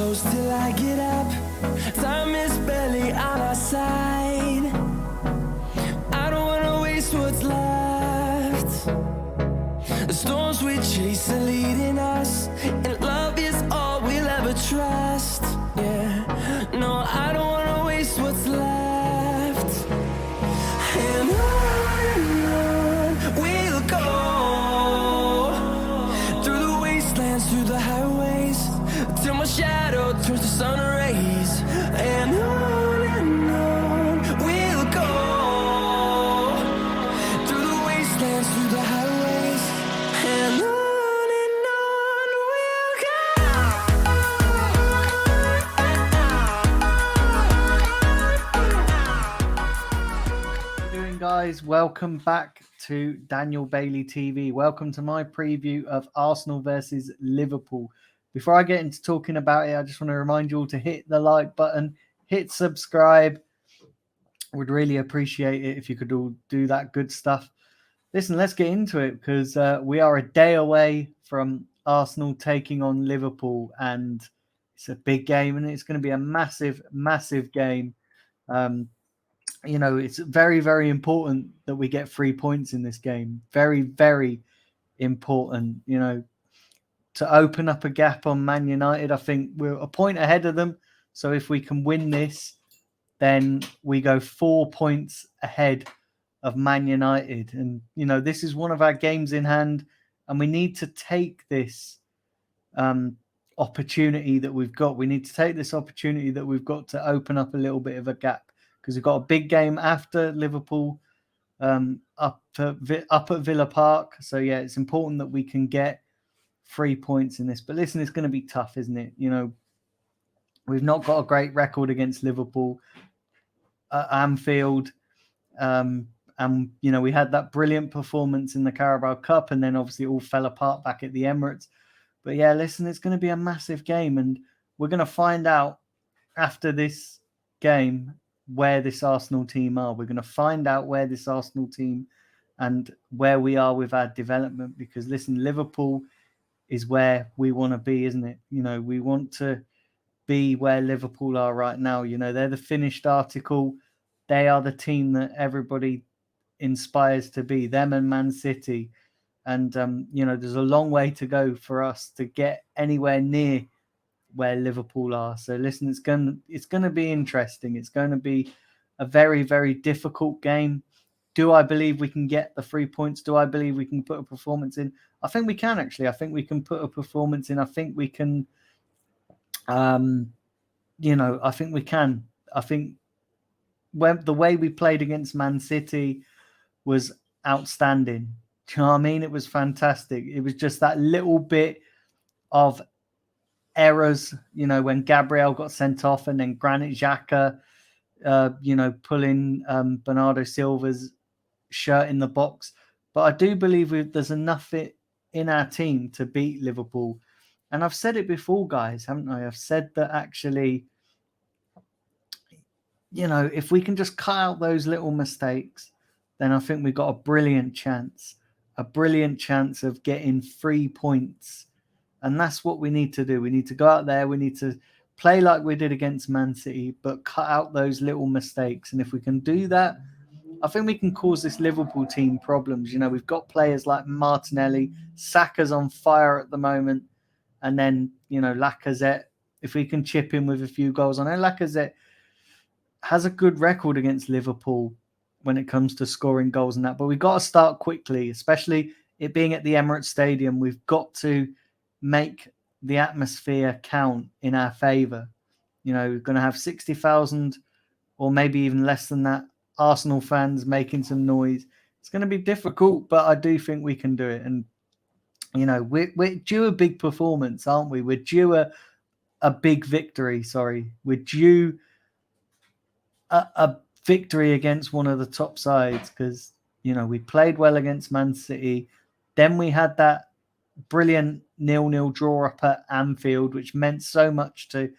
close till I get up. Time is barely on our side. I don't wanna waste what's left. The storms we chase are leading us, and love is all we'll ever trust. Yeah, no, I don't wanna waste what's left. And on we'll go, through the wastelands, through the highways, till my shadow turns to sun rays. And on we'll go, through the wastelands, through the highways, and on we'll How you doing, guys? Welcome back to Daniel Bailey TV. Welcome to my preview of Arsenal versus Liverpool. Before I get into talking about it, I just want to remind you all to hit the like button, hit subscribe. Would really appreciate it if you could all do that good stuff. Listen, let's get into it because we are a day away from Arsenal taking on Liverpool, and it's a big game, and it's going to be a massive, massive game. You know, it's very, very important that we get 3 points in this game. Very, very important, you know, to open up a gap on Man United. I think we're a point ahead of them. So if we can win this, then we go 4 points ahead of Man United. And, you know, this is one of our games in hand, and we need to take this opportunity that we've got. We need to take this opportunity that we've got to open up a little bit of a gap, because we've got a big game after Liverpool up at Villa Park. So, yeah, it's important that we can get 3 points in this. But listen, it's going to be tough, isn't it? You know, we've not got a great record against Liverpool at Anfield. And, you know, we had that brilliant performance in the Carabao Cup, and then obviously it all fell apart back at the Emirates. But, yeah, listen, it's going to be a massive game, and we're going to find out after this game where this Arsenal team are. We're going to find out where this Arsenal team and where we are with our development, because, listen, Liverpool is where we want to be, isn't it? You know, we want to be where Liverpool are right now. You know, they're the finished article. They are the team that everybody inspires to be, them and Man City. And, you know, there's a long way to go for us to get anywhere near where Liverpool are. So listen, it's going to be interesting. It's going to be a very, very difficult game. Do I believe we can get the 3 points? Do I believe we can put a performance in? I think we can, actually. I think we can put a performance in. I think we can, you know, I think we can. I think the way we played against Man City was outstanding. Do you know what I mean? It was fantastic. It was just that little bit of errors, you know, when Gabriel got sent off, and then Granit Xhaka, you know, pulling Bernardo Silva's shirt in the box. But I do believe there's enough in our team to beat Liverpool. And I've said it before, guys, haven't I? I've said that actually, you know, if we can just cut out those little mistakes, then I think we've got a brilliant chance of getting 3 points. And that's what we need to do. We need to go out there. We need to play like we did against Man City, but cut out those little mistakes. And if we can do that, I think we can cause this Liverpool team problems. You know, we've got players like Martinelli. Saka's on fire at the moment. And then, you know, Lacazette, if we can chip in with a few goals. I know Lacazette has a good record against Liverpool when it comes to scoring goals and that. But we've got to start quickly, especially it being at the Emirates Stadium. We've got to make the atmosphere count in our favour. You know, we're going to have 60,000 or maybe even less than that Arsenal fans making some noise. It's going to be difficult, but I do think we can do it. And, you know, we're due a big performance, aren't we? We're due a big victory, sorry. We're due a victory against one of the top sides because, you know, we played well against Man City. Then we had that brilliant 0-0 draw up at Anfield, which meant so much to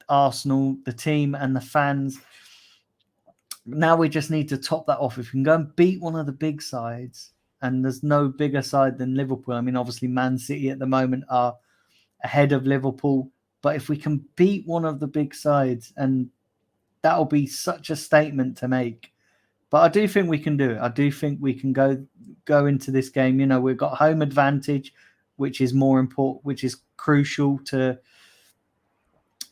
Arsenal, the team and the fans. Now we just need to top that off. If we can go and beat one of the big sides, and there's no bigger side than Liverpool. I mean, obviously Man City at the moment are ahead of Liverpool, But if we can beat one of the big sides, and that'll be such a statement to make. But I do think we can do it. I do think we can go into this game. We've got home advantage, which is more important, which is crucial to.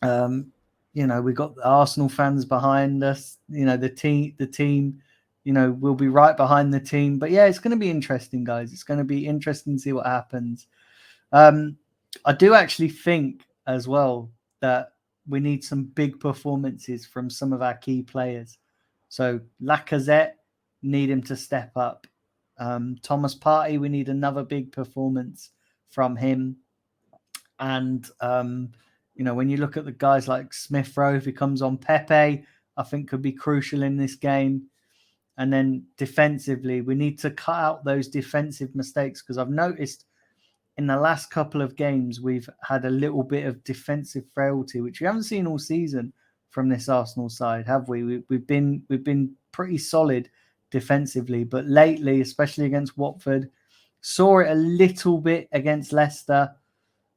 We've got the Arsenal fans behind us. The team. We'll be right behind the team. But yeah, it's going to be interesting, guys. It's going to be interesting to see what happens. I do actually think as well that we need some big performances from some of our key players. So Lacazette, need him to step up. Thomas Partey, we need another big performance from him. And when you look at the guys like Smith Rowe, if he comes on, Pepe, I think could be crucial in this game. And then defensively, we need to cut out those defensive mistakes, because I've noticed in the last couple of games we've had a little bit of defensive frailty, which we haven't seen all season from this Arsenal side, have we? We've been pretty solid defensively, but lately, especially against Watford, saw it a little bit against Leicester.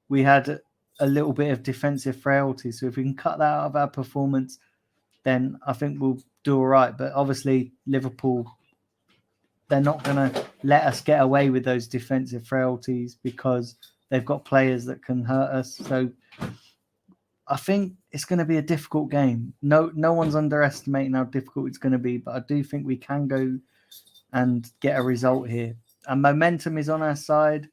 We had a little bit of defensive frailty. So if we can cut that out of our performance, then I think we'll do all right. But obviously, Liverpool, they're not going to let us get away with those defensive frailties, because they've got players that can hurt us. So I think it's going to be a difficult game. No one's underestimating how difficult it's going to be, but I do think we can go and get a result here. And momentum is on our side.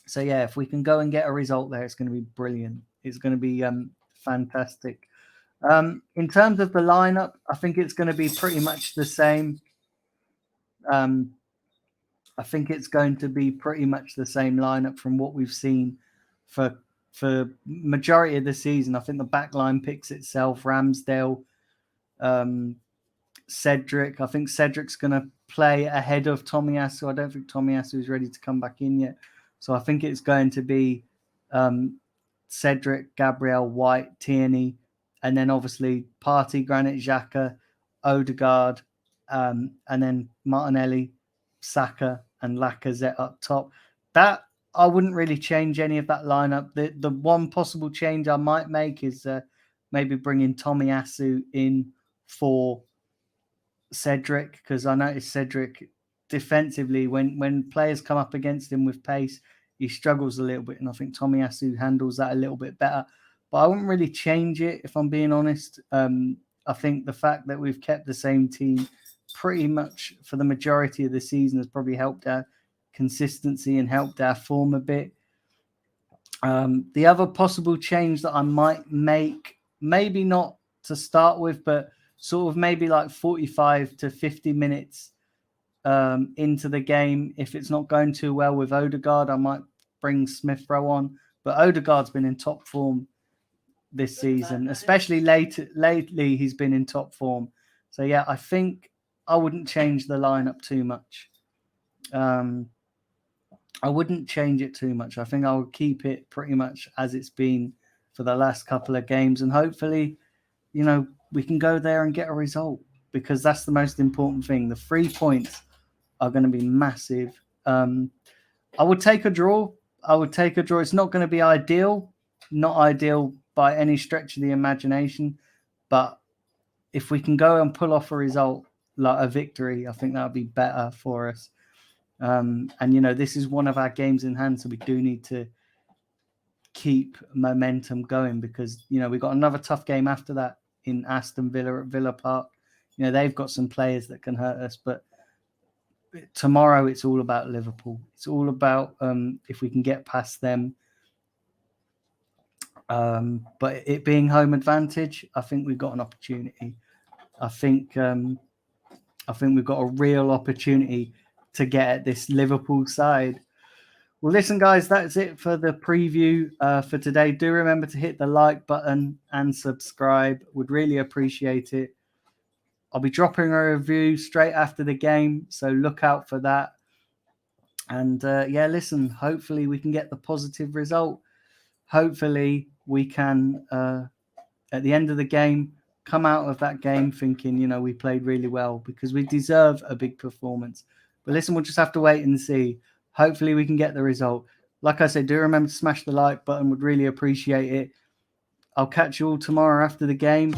So yeah, if we can go and get a result there, it's going to be brilliant. It's going to be fantastic. In terms of the lineup, I think it's going to be pretty much the same. I think it's going to be pretty much the same lineup from what we've seen for majority of the season. I think the back line picks itself. Ramsdale, Cedric. I think Cedric's going to play ahead of Tomiyasu. I don't think Tomiyasu is ready to come back in yet. So I think it's going to be Cedric, Gabriel, White, Tierney, and then obviously Partey, Granit Xhaka, Odegaard, and then Martinelli, Saka, and Lacazette up top. That I wouldn't really change any of that lineup. The one possible change I might make is maybe bringing Tomiyasu in for Cedric, because I noticed Cedric defensively, when players come up against him with pace, he struggles a little bit, and I think Tomiyasu handles that a little bit better. But I wouldn't really change it, if I'm being honest. I think the fact that we've kept the same team pretty much for the majority of the season has probably helped our consistency and helped our form a bit. The other possible change that I might make, maybe not to start with, but sort of maybe like 45 to 50 minutes into the game, if it's not going too well with Odegaard, I might bring Smith Rowe on. But Odegaard's been in top form this season, especially lately he's been in top form. So yeah, I think I wouldn't change the lineup too much. I wouldn't change it too much. I think I would keep it pretty much as it's been for the last couple of games, and hopefully, we can go there and get a result, because that's the most important thing. The 3 points are going to be massive. I would take a draw. It's not going to be ideal, not ideal by any stretch of the imagination, but if we can go and pull off a result, like a victory, I think that would be better for us. And this is one of our games in hand, so we do need to keep momentum going, because we've got another tough game after that in Aston Villa at Villa Park. They've got some players that can hurt us, but tomorrow it's all about Liverpool. It's all about if we can get past them. But it being home advantage, I think we've got an opportunity. I think we've got a real opportunity to get at this Liverpool side. Well, listen, guys, that's it for the preview for today. Do remember to hit the like button and subscribe. Would really appreciate it. I'll be dropping a review straight after the game, so look out for that. And listen, hopefully we can get the positive result. Hopefully we can, at the end of the game, come out of that game thinking, we played really well, because we deserve a big performance. But listen, we'll just have to wait and see. Hopefully we can get the result. Like I said, do remember to smash the like button. Would really appreciate it. I'll catch you all tomorrow after the game.